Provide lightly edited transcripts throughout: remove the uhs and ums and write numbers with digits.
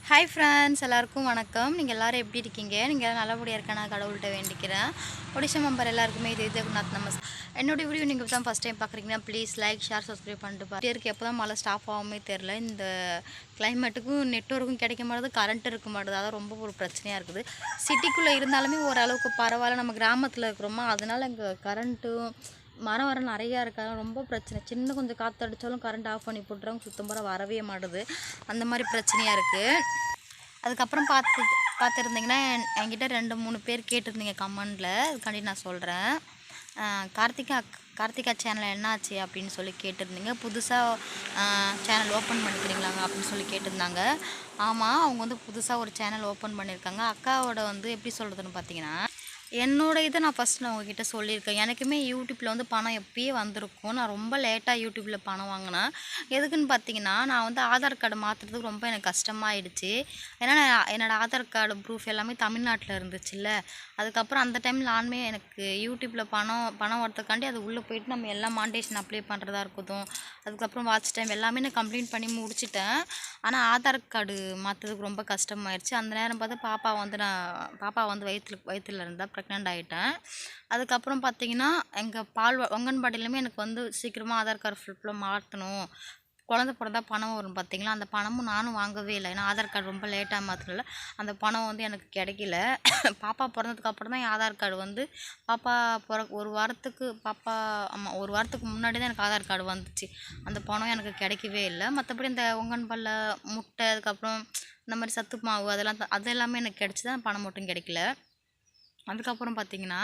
Hi friends, எல்லாருக்கும் வணக்கம். நீங்கள் எல்லோரும் எப்படி இருக்கீங்க? நீங்கள் நல்லபடியாக இருக்க நான் கடவுள்கிட்ட வேண்டிக்கிறேன். ஒடிஷா மெம்பர் எல்லாருக்குமே இது ஜெகநாத் நமஸ். என்னோடய வீடியோ நீங்கள் தான் ஃபஸ்ட் டைம் பார்க்குறீங்கன்னா ப்ளீஸ் லைக், ஷேர், சப்ஸ்கிரைப் பண்ணிட்டு பாருங்க. எப்போ தான் மழை ஸ்டாப் ஆகாமே தெரில. இந்த கிளைமேட்டுக்கும் நெட்வொர்க்கும் கிடைக்க மாட்டேது, கரண்ட் இருக்க மாட்டேது. அதான் ரொம்ப ஒரு பிரச்சனையாக இருக்குது. சிட்டிக்குள்ளே இருந்தாலுமே ஓரளவுக்கு பரவாயில்ல. நம்ம கிராமத்தில் இருக்கிறோமா, அதனால் இங்கே கரண்ட்டும் மரம் நிறையா இருக்காது, ரொம்ப பிரச்சனை. சின்ன கொஞ்சம் காற்று அடித்தாலும் கரண்ட் ஆஃப் பண்ணி போட்டுறாங்க, சுத்தம் போல வரவே மாட்டுது. அந்த மாதிரி பிரச்சனையாக இருக்குது. அதுக்கப்புறம் பார்த்துருந்தீங்கன்னா என்கிட்ட 2-3 பேர் கேட்டிருந்தீங்க கமெண்டில். அதுக்காண்டி நான் சொல்கிறேன். கார்த்திகா சேனல் என்னாச்சு அப்படின்னு சொல்லி கேட்டிருந்தீங்க. புதுசாக சேனல் ஓப்பன் பண்ணிக்கிறீங்களாங்க அப்படின்னு சொல்லி கேட்டிருந்தாங்க. ஆமாம், அவங்க வந்து புதுசாக ஒரு சேனல் ஓப்பன் பண்ணியிருக்காங்க. அக்காவோட வந்து எப்படி சொல்கிறதுன்னு பார்த்தீங்கன்னா, என்னோட இதை நான் உங்ககிட்ட சொல்லியிருக்கேன். எனக்குமே யூடியூப்பில் வந்து பணம் எப்பயே வந்திருக்கும். நான் ரொம்ப லேட்டாக யூடியூப்பில் பணம் வாங்கினேன். எதுக்குன்னு பார்த்தீங்கன்னா, நான் வந்து ஆதார் கார்டு மாற்றுறதுக்கு ரொம்ப எனக்கு கஷ்டமாயிடுச்சு. ஏன்னா என்னோடய ஆதார் கார்டு ப்ரூஃப் எல்லாமே தமிழ்நாட்டில் இருந்துச்சுல்ல. அதுக்கப்புறம் அந்த டைமில் நானுமே எனக்கு யூடியூப்பில் பணம் வரதுக்காண்டி அது உள்ளே போயிட்டு நம்ம எல்லாம் மானிட்டேஷன் அப்ளை பண்ணுறதா இருக்கட்டும், அதுக்கப்புறம் வாட்ச் டைம் எல்லாமே நான் கம்ப்ளீட் பண்ணி முடிச்சிட்டேன். ஆனால் ஆதார் கார்டு மாற்றுறதுக்கு ரொம்ப கஷ்டமாயிடுச்சு. அந்த நேரம் பார்த்து பாப்பா வந்து வயிற்றுல இருந்தால் ப்ரெக்னென்ட் ஆகிட்டேன். அதுக்கப்புறம் பார்த்திங்கன்னா எங்கள் அங்கன்வாடியிலுமே எனக்கு வந்து சீக்கிரமாக ஆதார் கார்டு ஃபுல்லாக மாற்றணும், குழந்த பிறந்தா பணம் வரும் பார்த்திங்களா, அந்த பணமும் நானும் வாங்கவே இல்லை. ஏன்னா ஆதார் கார்டு ரொம்ப லேட்டாக மாற்றினால அந்த பணம் வந்து எனக்கு கிடைக்கல. பாப்பா பிறந்ததுக்கப்புறம் தான் என் ஆதார் கார்டு வந்து பாப்பா ஒரு வாரத்துக்கு ஒரு வாரத்துக்கு முன்னாடி தான் எனக்கு ஆதார் கார்டு வந்துச்சு. அந்த பணம் எனக்கு கிடைக்கவே இல்லை. மற்றபடி இந்த ஒங்கன்பல்ல முட்டை, அதுக்கப்புறம் இந்த மாதிரி சத்து மாவு அது எல்லாமே எனக்கு கிடச்சி தான், பணம் மட்டும் கிடைக்கல. அதுக்கப்புறம் பார்த்திங்கன்னா,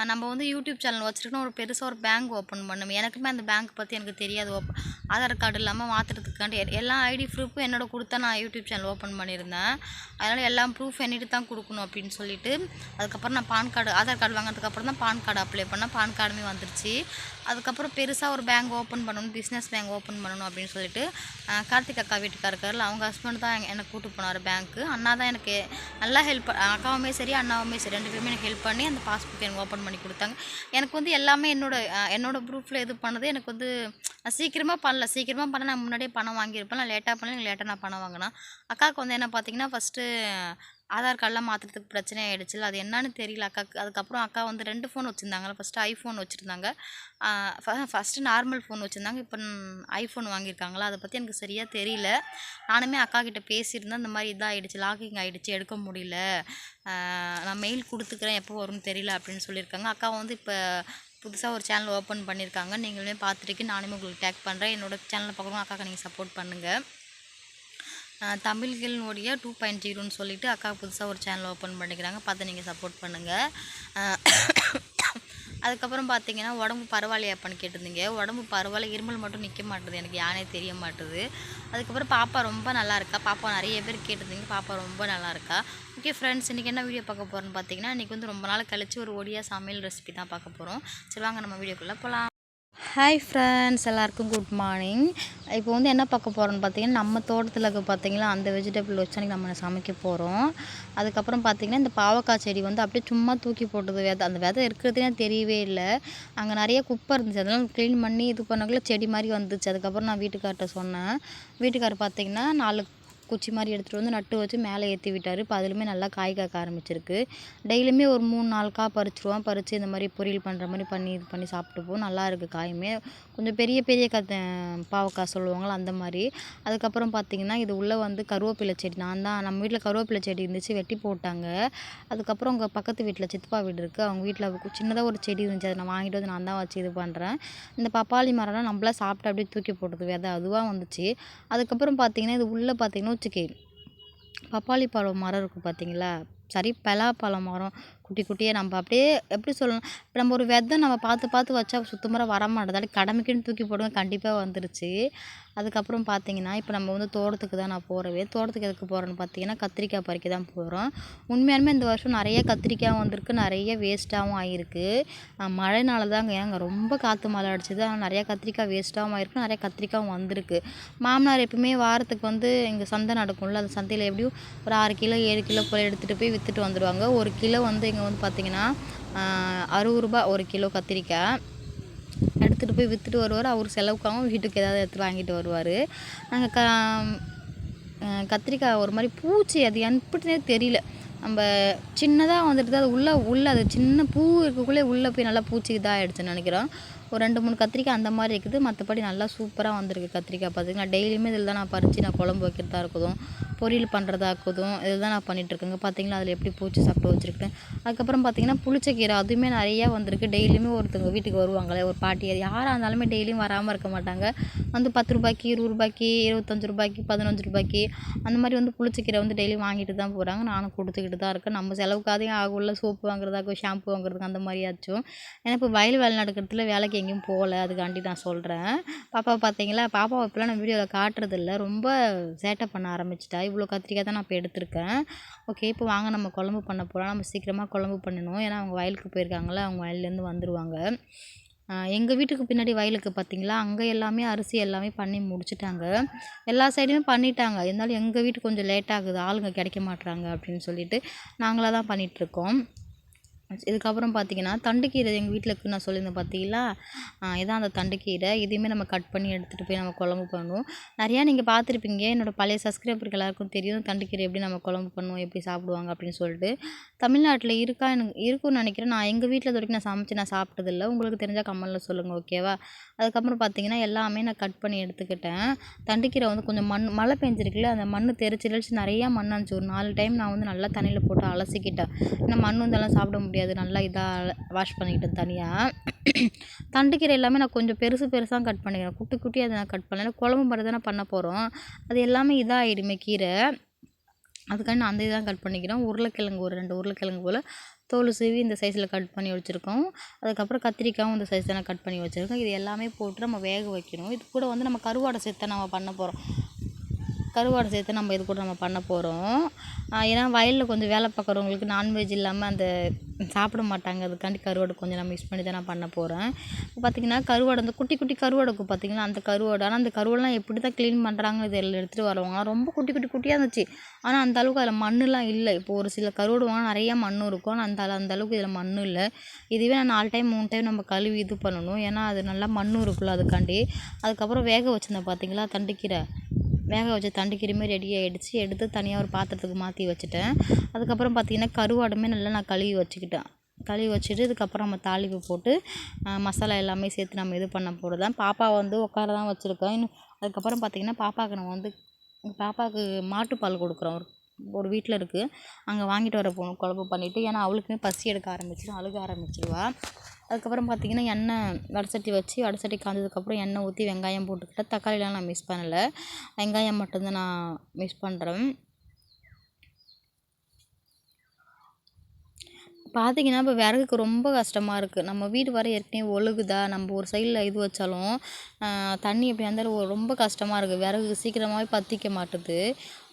நம்ம வந்து யூடியூப் சேனல் வச்சுருக்கோம், ஒரு பெருசாக ஒரு பேங்க் ஓப்பன் பண்ணும். எனக்குமே அந்த பேங்க் பற்றி எனக்கு தெரியாது. ஆதார் கார்டு இல்லாமல் மாற்றுறதுக்காண்டி எல்லா ஐடி ப்ரூஃபும் என்னோட கொடுத்தா நான் யூடியூப் சேனல் ஓப்பன் பண்ணியிருந்தேன். அதனால் எல்லா ப்ரூஃப் என்னிட்டு தான் கொடுக்கணும் அப்படின்னு சொல்லிட்டு, அதுக்கப்புறம் நான் ஆதார் கார்டு வாங்கினதுக்கப்புறம் தான் பான் கார்டு அப்ளை பண்ணேன். பான் கார்டுமே வந்துருச்சு. அதுக்கப்புறம் பெருசாக ஒரு பேங்க் ஓப்பன் பண்ணணும், பிஸ்னஸ் பேங்க் ஓப்பன் பண்ணணும் அப்படின்னு சொல்லிட்டு கார்த்திக் அக்கா வீட்டுக்கார் இருக்கார்ல, அவங்க ஹஸ்பண்ட் தான் என்னை கூப்பிட்டு போனார் பேங்க்கு. அண்ணா தான் எனக்கு நல்லா அக்காவுமே சரி அண்ணாவுமே சரி 2 பேருமே எனக்கு ஹெல்ப் பண்ணி அந்த பாஸ்புக் எனக்கு ஓப்பன் பண்ணி கொடுத்தாங்க. எனக்கு வந்து எல்லாமே என்னோட ப்ரூஃபில் இது பண்ணது எனக்கு வந்து நான் சீக்கிரமாக பண்ண நான் முன்னாடியே பணம் வாங்கியிருப்பேன். நான் லேட்டாக பண்ணல, எனக்கு லேட்டாக நான் பணம் வாங்கினேன். அக்காவுக்கு வந்து என்ன பார்த்தீங்கன்னா, ஃபஸ்ட்டு ஆதார் கார்டெலாம் மாற்றுறதுக்கு பிரச்சனை ஆகிடுச்சில்ல, அது என்னன்னு தெரியல அக்காவுக்கு. அதுக்கப்புறம் அக்கா வந்து 2 ஃபோன் வச்சுருந்தாங்களா, ஃபஸ்ட்டு ஐஃபோன் வச்சுருந்தாங்க, ஃபஸ்ட்டு நார்மல் ஃபோன் வச்சுருந்தாங்க, இப்போ ஐஃபோன் வாங்கியிருக்காங்களா, அதை பற்றி எனக்கு சரியாக தெரியல. நானுமே அக்கா கிட்டே பேசியிருந்தேன், இந்த மாதிரி இதாகிடுச்சு, லாகிங் ஆகிடுச்சு, எடுக்க முடியல, நான் மெயில் கொடுத்துக்கிறேன், எப்போ வரும்னு தெரியல அப்படின்னு சொல்லியிருக்காங்க. அக்கா வந்து இப்போ புதுசாக ஒரு சேனல் ஓப்பன் பண்ணியிருக்காங்க. நீங்களுமே பார்த்துட்டு நானுமே உங்களுக்கு டேக் பண்ணுறேன். என்னோடய சேனலில் பார்க்குறவங்க அக்காவுக்கு நீங்கள் சப்போர்ட் பண்ணுங்கள். தமிழ்களினுடைய 2.0ன்னு சொல்லிட்டு அக்கா புதுசாக ஒரு சேனல் ஓப்பன் பண்ணிக்கிறாங்க, பார்த்து நீங்கள் சப்போர்ட் பண்ணுங்கள். அதுக்கப்புறம் பார்த்தீங்கன்னா, உடம்பு பரவாயில்லையாப்பான்னு கேட்டிருந்தீங்க. உடம்பு பரவாயில்ல, இருமல் மட்டும் நிற்க மாட்டுது, எனக்கு யானே தெரிய மாட்டுது. அதுக்கப்புறம் பாப்பா ரொம்ப நல்லா இருக்கா. பாப்பா நிறைய பேர் கேட்டிருந்தீங்க, பாப்பா ரொம்ப நல்லா இருக்கா. ஓகே ஃப்ரெண்ட்ஸ், இன்றைக்கி என்ன வீடியோ பார்க்க போகிறோன்னு பார்த்தீங்கன்னா, இன்றைக்கி வந்து ரொம்ப நாள் கழிச்சு ஒரு ஒடியா சமையல் ரெசிபி தான் பார்க்க போகிறோம். சரி வாங்க நம்ம வீடியோக்குள்ளே போகலாம். ஹாய் ஃப்ரெண்ட்ஸ், எல்லாருக்கும் குட் மார்னிங். இப்போ வந்து என்ன பார்க்க போகிறோன்னு பார்த்தீங்கன்னா, நம்ம தோட்டத்தில் இருக்க பார்த்தீங்களா அந்த வெஜிடபிள் வச்சு நம்ம சமைக்க போகிறோம். அதுக்கப்புறம் பார்த்திங்கன்னா, இந்த பாவக்காய் செடி வந்து அப்படியே சும்மா தூக்கி போட்டது, அந்த விதை இருக்கிறதுனே தெரியவே இல்லை. அங்கே நிறைய குப்பை இருந்துச்சு, அதெல்லாம் க்ளீன் பண்ணி இது பண்ணக்குள்ள செடி மாதிரி வந்துச்சு. அதுக்கப்புறம் நான் வீட்டுக்கார்ட்ட சொன்னேன். வீட்டுக்காரர் பார்த்திங்கன்னா 4 குச்சி மாதிரி எடுத்துகிட்டு வந்து நட்டு வச்சு மேலே ஏற்றி விட்டார். இப்போ அதிலுமே நல்லா காய் காய்க்க ஆரம்பிச்சிருக்கு. டெய்லியுமே ஒரு 3-4 காய் பறிச்சிருவோம். பறித்து இந்த மாதிரி பொரியல் பண்ணுற மாதிரி இது பண்ணி சாப்பிட்டுப்போம். நல்லா இருக்குது காயுமே. கொஞ்சம் பெரிய பெரிய பாவக்காய் சொல்லுவாங்களா அந்த மாதிரி. அதுக்கப்புறம் பார்த்திங்கன்னா, இது உள்ளே வந்து கருவேப்பிலை செடி, நம்ம வீட்டில் கருவேப்பிலை செடி இருந்துச்சு, வெட்டி போட்டாங்க. அதுக்கப்புறம் உங்கள் பக்கத்து வீட்டில் சித்தப்பா வீடு இருக்குது, அவங்க வீட்டில் சின்னதாக ஒரு செடி இருந்துச்சு, அதை நான் வாங்கிட்டு வந்து நான் தான் வச்சு இது பண்ணுறேன். இந்த பப்பாளி மரம்லாம் நம்மளா சாப்பிட்டு அப்படியே தூக்கி போட்டது விதை அதுவாக வந்துச்சு. அதுக்கப்புறம் பார்த்திங்கன்னா, இது உள்ளே பார்த்திங்கன்னா பப்பாளி பழம் மரம் இருக்குது பார்த்தீங்களா, பலாப்பழம் மரம் குட்டி குட்டியாக நம்ம அப்படியே எப்படி சொல்லணும், இப்போ நம்ம ஒரு விதை நம்ம பார்த்து வச்சா சுத்தமாக வர மாட்டேது, கடமைக்குன்னு தூக்கி போடுங்க கண்டிப்பாக வந்துருச்சு. அதுக்கப்புறம் பார்த்தீங்கன்னா, இப்போ நம்ம வந்து தோட்டத்துக்கு தான் நான் போகிறவே. தோட்டத்துக்கு எதுக்கு போகிறேன்னு பார்த்தீங்கன்னா, கத்திரிக்காய் பறிக்க தான் போகிறோம். உண்மையாலுமே இந்த வருஷம் நிறைய கத்திரிக்காயும் வந்திருக்கு, நிறைய வேஸ்ட்டாகவும் ஆகிருக்கு. மழைனால தாங்க, ஏங்க ரொம்ப காற்று மழை அடிச்சது, ஆனால் நிறையா கத்திரிக்காய் வேஸ்ட்டாகவும் ஆகிருக்கு, நிறையா கத்திரிக்காயும் வந்திருக்கு. மாமனார் எப்பவுமே வாரத்துக்கு வந்து இங்கே சந்தை நடக்கும்ல, அந்த சந்தையில் எப்படியும் ஒரு 6 கிலோ 7 கிலோ போல் எடுத்துகிட்டு போய் விற்றுட்டு வந்துடுவாங்க. ஒரு கிலோ வந்து இங்கே வந்து பார்த்திங்கன்னா 60 ரூபாய் ஒரு கிலோ கத்திரிக்காய். எடுத்துகிட்டு போய் விற்றுட்டு வருவார். அவர் செலவுக்காகவும் வீட்டுக்கு ஏதாவது எடுத்து வாங்கிட்டு வருவார். நாங்கள் கத்திரிக்காய் ஒரு மாதிரி பூச்சி அது எப்படினே தெரியல. நம்ம சின்னதாக வந்துட்டு அது உள்ளே அது சின்ன பூ இருக்கக்குள்ளே உள்ளே போய் நல்லா பூச்சி இதாகிடுச்சுன்னு நினைக்கிறோம். ஒரு 2, 3 கத்திரிக்காய் அந்த மாதிரி இருக்குது. மற்றபடி நல்லா சூப்பராக வந்திருக்கு கத்திரிக்காய். பார்த்திங்கன்னா டெய்லியுமே இதில் தான் நான் பறித்து நான் குழம்பு வைக்கிறதா இருக்கட்டும், பொரியல் பண்ணுறதா இருக்கட்டும், இதில் தான் நான் பண்ணிகிட்ருக்கேங்க. பார்த்திங்கன்னா அதில் எப்படி பூச்சி சாப்பிட்டு வச்சுருக்கேன். அதுக்கப்புறம் பார்த்திங்கன்னா புளிச்சக்கீரை அதுவுமே நிறையா வந்திருக்கு. டெய்லியுமே ஒருத்தவங்க வீட்டுக்கு வருவாங்களே ஒரு பாட்டி, யாராக இருந்தாலுமே டெய்லியும் வராமல் இருக்க மாட்டாங்க. வந்து 10 ரூபாய்க்கு, 20 ரூபாய்க்கு, 25 ரூபாய்க்கு, 15 ரூபாய்க்கு அந்த மாதிரி வந்து புளிச்சக்கீரை வந்து டெய்லியும் வாங்கிட்டு தான் போகிறாங்க. நானும் கொடுத்துக்கிட்டு தான் இருக்கேன். நம்ம செலவுக்காதையும் ஆகும்ல, சோப்பு வாங்குறதாக்கும், ஷாம்பு வாங்குறதுக்கு அந்த மாதிரியாச்சும். ஏன்னா இப்போ வயல் வேலை நடக்கிறதுல வேலைக்கு எங்கேயும் போகல, அதுக்காண்டி நான் சொல்கிறேன். பாப்பாவை பார்த்தீங்களா, பாப்பாவை இப்போலாம் நான் வீடியோவில் காட்டுறதில்ல, ரொம்ப சேட்டை பண்ண ஆரம்பிச்சிட்டா. இவ்வளோ கத்திரிக்காய் தான் நான் இப்போ எடுத்திருக்கேன். ஓகே, இப்போ வாங்க நம்ம குழம்பு பண்ண போகலாம். நம்ம சீக்கிரமாக குழம்பு பண்ணணும். ஏன்னா அவங்க வயலுக்கு போயிருக்காங்களே, அவங்க வயல்லேருந்து வந்துடுவாங்க. எங்கள் வீட்டுக்கு பின்னாடி வயலுக்கு பார்த்திங்களா, அங்கே எல்லாமே அரிசி எல்லாமே பண்ணி முடிச்சுட்டாங்க. எல்லா சைடுமே பண்ணிட்டாங்க. இருந்தாலும் எங்கள் வீட்டுக்கு கொஞ்சம் லேட் ஆகுது, ஆளுங்க கிடைக்க மாட்றாங்க அப்படின்னு சொல்லிட்டு நாங்களாக தான் பண்ணிகிட்ருக்கோம். இதுக்கப்புறம் பார்த்திங்கன்னா தண்டுக்கீரை எங்கள் வீட்டில் இருக்குன்னு நான் சொல்லியிருந்தேன் பார்த்தீங்களா, இதான் அந்த தண்டுக்கீரை. இதையுமே நம்ம கட் பண்ணி எடுத்துகிட்டு போய் நம்ம குழம்பு பண்ணுவோம். நிறையா நீங்கள் பார்த்துருப்பீங்க, என்னோடய பழைய சப்ஸ்கிரைபருக்கு எல்லாருக்கும் தெரியும் தண்டுக்கீரை எப்படி நம்ம குழம்பு பண்ணுவோம், எப்படி சாப்பிடுவாங்க அப்படின்னு சொல்லிட்டு. தமிழ்நாட்டில் எனக்கு இருக்குன்னு நினைக்கிறேன். நான் எங்கள் வீட்டில் இது வரைக்கும் நான் சமைச்சு நான் சாப்பிட்டதில்லை. உங்களுக்கு தெரிஞ்சால் கமெண்ட்டில் சொல்லுங்கள், ஓகேவா? அதுக்கப்புறம் பார்த்திங்கன்னா எல்லாமே நான் கட் பண்ணி எடுத்துக்கிட்டேன். தண்டுக்கீரை வந்து கொஞ்சம் மழை பெஞ்சிருக்குல்ல, அந்த மண் தெரிச்சு நிறையா மண் இருந்துச்சு. ஒரு 4 டைம் நான் வந்து நல்லா தண்ணியில் போட்டு அலசிக்கிட்டேன். ஏன்னா மண் வந்தெல்லாம் சாப்பிட முடியாது, நல்லா இதாக வாஷ் பண்ணிக்கிட்டேன் தனியாக. தண்டுக்கீரை எல்லாமே நான் கொஞ்சம் பெருசாக கட் பண்ணிக்கிறேன். குட்டி குட்டியாக அதை நான் கட் பண்ணல. குழம்பு மாதிரி தானே பண்ண போகிறோம், அது எல்லாமே இதாகிடுமே கீரை. அதுக்காண்டி நான் அந்த இதெல்லாம் கட் பண்ணிக்கிறேன். உருளைக்கிழங்கு ஒரு 2 உருளைக்கிழங்கு போல் தோல் சீவி இந்த சைஸில் கட் பண்ணி வச்சுருக்கோம். அதுக்கப்புறம் கத்திரிக்காயும் இந்த சைஸில் நான் கட் பண்ணி வச்சுருக்கோம். இது எல்லாமே போட்டு நம்ம வேக வைக்கணும். இது கூட வந்து நம்ம கருவாடை சேர்த்து நம்ம பண்ண போகிறோம். கருவாடை சேர்த்து நம்ம இது கூட நம்ம பண்ண போகிறோம். ஏன்னா வயலில் கொஞ்சம் வேலை பார்க்குறவங்களுக்கு நான்வெஜ் இல்லாமல் அந்த சாப்பிட மாட்டாங்க. அதுக்காண்டி கருவாடை கொஞ்சம் நம்ம மிக்ஸ் பண்ணி தான் நான் பண்ண போகிறேன். இப்போ பார்த்திங்கன்னா கருவாடை அந்த குட்டி குட்டி கருவாடைக்கும் பார்த்திங்கன்னா அந்த கருவாடை, ஆனால் அந்த கருவாடெலாம் எப்படி தான் க்ளீன் பண்ணுறாங்க இதை எடுத்துகிட்டு வரவங்க ரொம்ப குட்டி குட்டியாக இருந்துச்சு. ஆனால் அந்த அளவுக்கு அதில் மண்ணெலாம் இல்லை. இப்போ ஒரு சில கருவாடு வாங்க நிறையா மண் இருக்கும், ஆனால் அந்த அளவுக்கு இதில் மண் இல்லை. இதுவே நான் 4 டைம் 3 டைம் நம்ம கழுவி இது பண்ணணும், ஏன்னா அது நல்லா மண் இருக்குல்ல அதுக்காண்டி. அதுக்கப்புறம் வேக வச்சுருந்தேன் பார்த்திங்களா தண்டுக்கீரை, வேக வச்ச தண்டுக்கீரையுமே ரெடி ஆகிடுச்சு. எடுத்து தனியாக ஒரு பாத்திரத்துக்கு மாற்றி வச்சுட்டேன். அதுக்கப்புறம் பார்த்திங்கன்னா கருவாடுமே நல்லா நான் கழுவி வச்சுக்கிட்டேன். கழுவி வச்சுட்டு இதுக்கப்புறம் நம்ம தாளிப்பு போட்டு மசாலா எல்லாமே சேர்த்து நம்ம இது பண்ண போகிறது தான். பாப்பா வந்து உட்கார தான் வச்சுருக்கேன். இன்னும் அதுக்கப்புறம் பார்த்திங்கன்னா பாப்பாவுக்கு நம்ம வந்து பாப்பாவுக்கு மாட்டுப்பால் கொடுக்குறோம். ஒரு வீட்டில் இருக்குது, அங்கே வாங்கிட்டு வர போகணும் குழம்பு பண்ணிவிட்டு. ஏன்னா அவளுக்குமே பசி எடுக்க ஆரம்பிச்சிடும், அழுக ஆரம்பிச்சிடுவா. அதுக்கப்புறம் பார்த்திங்கன்னா எண்ணெய் வடை சட்டி காய்ஞ்சதுக்கப்புறம் எண்ணெய் ஊற்றி வெங்காயம் போட்டுக்கிட்டேன். தக்காளிலாம் நான் மிக்ஸ் பண்ணலை, வெங்காயம் மட்டும்தான் நான் மிக்ஸ் பண்ணுறேன். பார்த்திங்கன்னா இப்போ விறகுக்கு ரொம்ப கஷ்டமாக இருக்குது. நம்ம வீடு வர ஏற்கனவே ஒழுகுதா, நம்ம ஒரு சைடில் இது வச்சாலும் தண்ணி எப்படி இருந்தாலும் ரொம்ப கஷ்டமாக இருக்குது. விறகு சீக்கிரமாகவே பற்றிக்க மாட்டுது.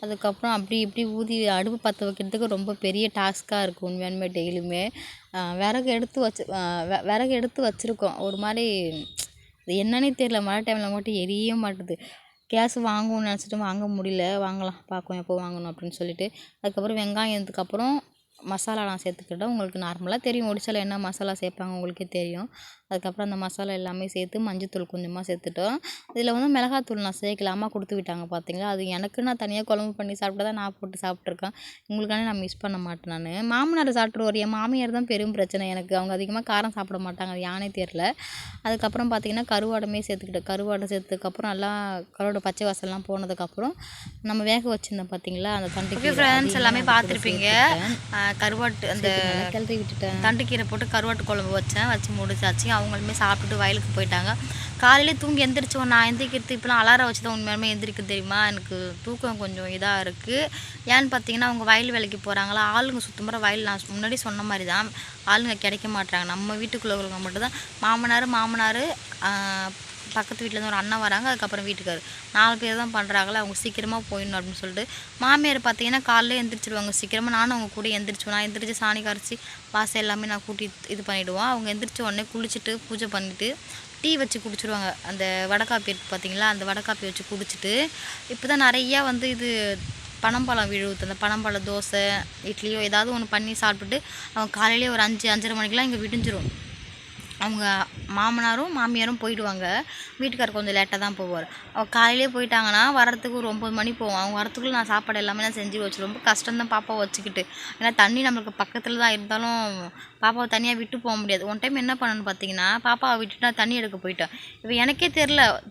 அதுக்கப்புறம் அப்படி இப்படி ஊதி அடுப்பு பற்ற வைக்கிறதுக்கு ரொம்ப பெரிய டாஸ்க்காக இருக்குது உண்மையாலுமே. டெய்லியுமே விறகு எடுத்து வச்சுருக்கோம். ஒரு மாதிரி என்னன்னே தெரியல, மழை டைமில் மட்டும் எரிய மாட்டுது. கேஸ் வாங்குவோம்னு நினச்சிட்டு வாங்க முடியல, வாங்கலாம் பார்ப்போம் எப்போ வாங்கணும் அப்படின்னு சொல்லிட்டு. அதுக்கப்புறம் வெங்காயத்துக்கப்புறம் மசாலா நான் சேர்த்துக்கிட்டேன். உங்களுக்கு நார்மலாக தெரியும் ஒடிசால என்ன மசாலா சேர்ப்பாங்க உங்களுக்கே தெரியும். அதுக்கப்புறம் அந்த மசாலா எல்லாமே சேர்த்து மஞ்சத்தூள் கொஞ்சமாக சேர்த்துட்டோம். இதில் வந்து மிளகாத்தூள் நான் சேர்க்கல, அம்மா கொடுத்து விட்டாங்க பார்த்தீங்களா. அது எனக்கு நான் தனியாக குழம்பு பண்ணி சாப்பிட்டா தான் நான் போட்டு சாப்பிட்ருக்கேன். உங்களுக்கானே நான் மிஸ் பண்ண மாட்டேன். நான் மாமனார் சாப்பிட்ருவார், என் மாமியார் தான் பெரும் பிரச்சனை எனக்கு. அவங்க அதிகமாக காரம் சாப்பிட மாட்டாங்க, அது யானே தெரில. அதுக்கப்புறம் பார்த்திங்கன்னா கருவாடுமே சேர்த்துக்கிட்டேன். கருவாடை சேர்த்ததுக்கப்புறம் நல்லா கருவாடை பச்சை வாசல்லாம் போனதுக்கப்புறம் நம்ம வேக வச்சுருந்தோம் பார்த்தீங்களா அந்த தண்டுக்கீரை. ஃப்ரெண்ட்ஸ் எல்லாமே பார்த்துருப்பீங்க. கருவாட்டு அந்த கிளறி விட்டுட்டேன். தண்டுக்கீரை போட்டு கருவாட்டு குழம்பு வச்சு முடிச்சாச்சு. அவங்களுமே சாப்பிட்டுட்டு வயலுக்கு போயிட்டாங்க. காலையிலே தூங்கி எந்திரிச்சோம். நான் எந்திரிக்கிறது இப்போலாம் அலாரம் வச்சு தான் உண்மையாலுமே எந்திரிக்க தெரியுமா. எனக்கு தூக்கம் கொஞ்சம் இதாக இருக்குது. ஏன்னு பார்த்தீங்கன்னா அவங்க வயல் வேலைக்கு போகிறாங்களா, ஆளுங்க சுத்தமாக வயல் நான் முன்னாடி சொன்ன மாதிரி தான் ஆளுங்க கிடைக்க மாட்டாங்க. நம்ம வீட்டுக்குள்ளே உள்ளவங்க மட்டும்தான். மாமனார் பக்கத்து வீட்டிலேருந்து ஒரு அண்ணன் வராங்க, அதுக்கப்புறம் வீட்டுக்காரு 4 பேர் தான் பண்ணுறாங்களா. அவங்க சீக்கிரமாக போயிடணும் அப்படின்னு சொல்லிட்டு. மாமியார் பார்த்தீங்கன்னா காலையில் எந்திரிச்சிடுவாங்க சீக்கிரமாக. நானும் அவங்க கூட எந்திரிச்சுவேன். நான் எந்திரிச்சு சாணி கரைச்சி வாசல் எல்லாமே நான் கூட்டி இது பண்ணிவிடுவோம். அவங்க எந்திரிச்ச உடனே குளிச்சுட்டு பூஜை பண்ணிவிட்டு டீ வச்சு குடிச்சிடுவாங்க. அந்த வடைக்காப்பி இருக்குது பார்த்தீங்களா, அந்த வடைக்காப்பி வச்சு குடிச்சிட்டு இப்போ தான் நிறையா வந்து இது பனம்பழம் விழுவுது. அந்த பனம்பழம் தோசை இட்லியோ ஏதாவது ஒன்று பண்ணி சாப்பிட்டுட்டு அவங்க காலையிலே ஒரு 5-5:30 மணிக்கெலாம் இங்கே விடிஞ்சிரும். அவங்க மாமனாரும் மாமியாரும் போயிடுவாங்க. வீட்டுக்காரர் கொஞ்சம் லேட்டாக தான் போவார். காலையிலே போயிட்டாங்கன்னா வரத்துக்கு ஒரு 9 மணி போவோம். அவங்க வரத்துக்குள்ளே நான் சாப்பாடு எல்லாமே நான் செஞ்சு வச்சு ரொம்ப கஷ்டம் தான் பாப்பாவை வச்சுக்கிட்டு. ஏன்னா தண்ணி நம்மளுக்கு பக்கத்தில் தான் இருந்தாலும் பாப்பாவை தனியாக விட்டு போக முடியாது. ஒன் டைம் என்ன பண்ணணும்னு பார்த்தீங்கன்னா, பாப்பாவை விட்டுட்டு நான் தண்ணி எடுக்க போயிட்டேன். இப்போ எனக்கே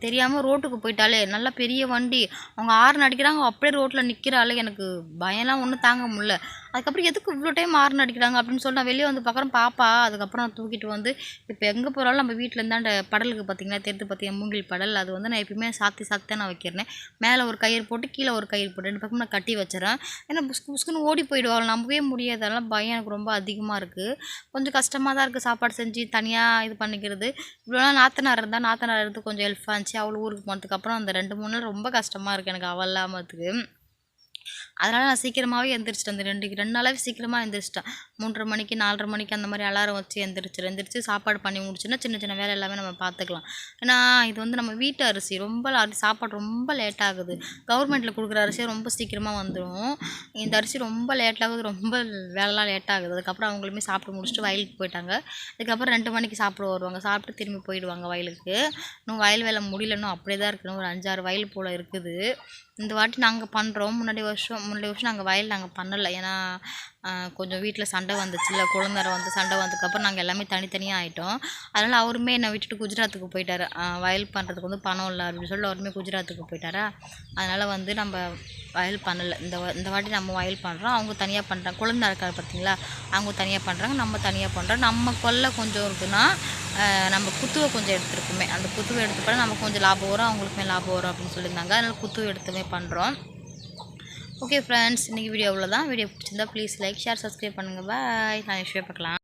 தெரியாமல் ரோட்டுக்கு போயிட்டாலே நல்லா பெரிய வண்டி அவங்க ஹார்ன் அடிக்கிறாங்க. அப்படியே ரோட்டில் நிற்கிறாள். எனக்கு பயம்லாம் ஒன்றும் தாங்க முடியல. அதுக்கப்புறம் எதுக்கு இவ்வளோ டைம் ஹார்ன் அடிக்கிறாங்க அப்படின்னு சொல்லி நான் வெளியே வந்து பார்க்குறேன் பாப்பா. அதுக்கப்புறம் நான் தூக்கிட்டு வந்து இப்போ எங்கே போகிறாலும் நம்ம வீட்டில் இருந்தாண்ட படலுக்கு பார்த்தீங்கன்னா தெரிந்து பார்த்தீங்கன்னா மூங்கில் படல் அது வந்து நான் எப்பயுமே சாத்தி தான் நான் வைக்கிறேன். மேலே ஒரு கயிறு போட்டு கீழே ஒரு கயிறு போட்டு 2 பக்கமும் நான் கட்டி வச்சுறேன். ஏன்னா புஸ்குன்னு ஓடி போயிடுவாங்க, நம்பவே முடியாது. அதெல்லாம் பயம் எனக்கு ரொம்ப அதிகமாக இருக்குது. கொஞ்சம் கஷ்டமாக தான் இருக்குது சாப்பாடு செஞ்சு தனியாக இது பண்ணிக்கிறது. இவ்வளோலாம் நாத்தனார் இருந்தால் நாத்தனார் இருந்து கொஞ்சம் ஹெல்ப்பாக இருந்துச்சு. அவள் ஊருக்கு போனதுக்கப்புறம் அந்த 2-3 நாள் ரொம்ப கஷ்டமாக இருக்குது எனக்கு அவள் இல்லாமத்துக்கு. அதனால் நான் சீக்கிரமாகவே எந்திரிச்சிட்டேன். அந்த 2 நாளாகவே சீக்கிரமாக எந்திரிச்சிட்டேன். 3:30 மணிக்கு 4:30 மணிக்கு அந்த மாதிரி அலாரம் வச்சு எந்திரிச்சு சாப்பாடு பண்ணி முடிச்சுன்னா சின்ன சின்ன வேலை எல்லாமே நம்ம பார்த்துக்கலாம். ஏன்னா இது வந்து நம்ம வீட்டு அரிசி ரொம்ப சாப்பாடு ரொம்ப லேட் ஆகுது. கவர்மெண்ட்டில் கொடுக்குற அரிசியை ரொம்ப சீக்கிரமாக வந்துடும். இந்த அரிசி ரொம்ப லேட் ஆகுது, ரொம்ப வேலைலாம் லேட் ஆகுது. அதுக்கப்புறம் அவங்களுமே சாப்பிட்டு முடிச்சுட்டு வயலுக்கு போயிட்டாங்க. அதுக்கப்புறம் 2 மணிக்கு சாப்பிட வருவாங்க. சாப்பிட்டு திரும்பி போயிடுவாங்க வயலுக்கு. இன்னும் வயல் வேலை முடியல, இன்னும் அப்படியே தான் இருக்குது. ஒரு 5-6 வயல் போல் இருக்குது. இந்த வாட்டி நாங்கள் பண்ணுறோம். முன்னாடி வருஷம் நாங்கள் வயல் நாங்கள் பண்ணலை. ஏன்னா கொஞ்சம் வீட்டில் சண்டை வந்துச்சுல்ல, குழந்தை வந்து சண்டை வந்ததுக்கப்புறம் நாங்கள் எல்லாமே தனித்தனியாக ஆகிட்டோம். அதனால் அவருமே என்னை விட்டுட்டு குஜராத்துக்கு போயிட்டார். வயல் பண்ணுறதுக்கு வந்து பணம் இல்லை அப்படின்னு சொல்லி அவருமே குஜராத்துக்கு போயிட்டாரா. அதனால் வந்து நம்ம வயல் பண்ணலை. இந்த வாட்டி நம்ம வயல் பண்ணுறோம். அவங்க தனியாக பண்ணுறாங்க. குழந்தை இருக்காரு பார்த்தீங்களா, அவங்க தனியாக பண்ணுறாங்க, நம்ம தனியாக பண்ணுறோம். நம்ம கொல்லை கொஞ்சம் இருக்குதுன்னா நம்ம குத்துவை கொஞ்சம் எடுத்துருக்குமே, அந்த குத்துவை எடுத்துப்போனால் நமக்கு கொஞ்சம் லாபம் வரும், அவங்களுக்குமே லாபம் வரும் அப்படின்னு சொல்லியிருந்தாங்க. அதனால் குத்துவை எடுத்துமே பண்ணுறோம். ஓகே ஃப்ரெண்ட்ஸ், இன்றைக்கி வீடியோ அவ்வளோதான். வீடியோ பிடிச்சிருந்தா ப்ளீஸ் லைக், ஷேர், சப்ஸ்கிரைப் பண்ணுங்கள். பாய். நான் விஷயம் பார்க்கலாம்.